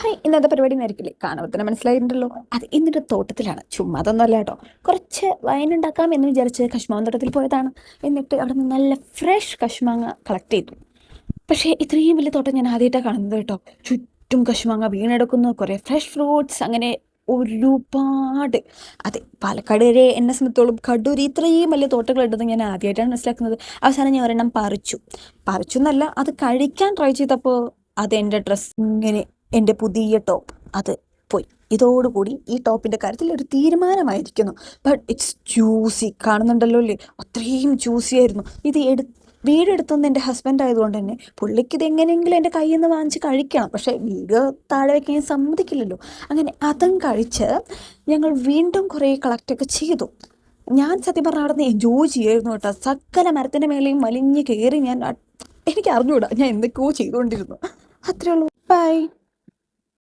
Hi, ഇന്നത്തെ പരിപാടി നേരിക്കില്ലേ കാണുമ്പോൾ തന്നെ മനസ്സിലായിട്ടുണ്ടല്ലോ. അത് ഇന്നിൻ്റെ തോട്ടത്തിലാണ്. ചുമ്മാ അതൊന്നുമല്ല കേട്ടോ. കുറച്ച് വൈൻ ഉണ്ടാക്കാം എന്ന് വിചാരിച്ച് കശുമാങ്ങ തോട്ടത്തിൽ പോയതാണ്. എന്നിട്ട് അവിടെ നിന്ന് നല്ല ഫ്രഷ് കശുമാങ്ങ കളക്ട് ചെയ്തു. പക്ഷേ ഇത്രയും വലിയ തോട്ടം ഞാൻ ആദ്യമായിട്ടാണ് കാണുന്നത് കേട്ടോ. ചുറ്റും കശുമാങ്ങ വീണെടുക്കുന്നു, കുറേ ഫ്രഷ് ഫ്രൂട്ട്സ്, അങ്ങനെ ഒരുപാട്. അതെ, പാലക്കാട് വരെ എന്നെ സംബന്ധിച്ചോളം കടൂർ ഇത്രയും വലിയ തോട്ടങ്ങൾ ഉണ്ടെന്ന് ഞാൻ ആദ്യമായിട്ടാണ് മനസ്സിലാക്കുന്നത്. അവസാനം ഞാൻ ഒരെണ്ണം പറിച്ചു എന്നല്ല, അത് കഴിക്കാൻ ട്രൈ ചെയ്തപ്പോൾ അത് എൻ്റെ ഡ്രസ്സ് ഇങ്ങനെ, എൻ്റെ പുതിയ ടോപ്പ് അത് പോയി. ഇതോടുകൂടി ഈ ടോപ്പിൻ്റെ കാര്യത്തിൽ ഒരു തീരുമാനമായിരിക്കുന്നു. ബട്ട് ഇറ്റ്സ് ജ്യൂസി, കാണുന്നുണ്ടല്ലോ അല്ലേ, അത്രയും ജ്യൂസി ആയിരുന്നു. ഇത് വീടെടുത്തൊന്ന് എൻ്റെ ഹസ്ബൻഡ് ആയതുകൊണ്ട് തന്നെ പുള്ളിക്ക് ഇത് എങ്ങനെയെങ്കിലും എൻ്റെ കയ്യിൽ നിന്ന് വാങ്ങിച്ച് കഴിക്കണം. പക്ഷേ വീട് താഴെ വയ്ക്കാൻ സമ്മതിക്കില്ലല്ലോ. അങ്ങനെ അതും കഴിച്ച് ഞങ്ങൾ വീണ്ടും കുറേ കളക്റ്റൊക്കെ ചെയ്തു. ഞാൻ സത്യം പറഞ്ഞാൽ അവിടെ നിന്ന് എൻജോയ് ചെയ്യായിരുന്നു കേട്ടോ. സകല മരത്തിൻ്റെ മേലെയും വലിഞ്ഞ് കയറി എനിക്ക് അറിഞ്ഞുകൂടാ ഞാൻ എന്തൊക്കെയോ ചെയ്തുകൊണ്ടിരുന്നു. അത്രേ ഉള്ളൂ. ബൈ.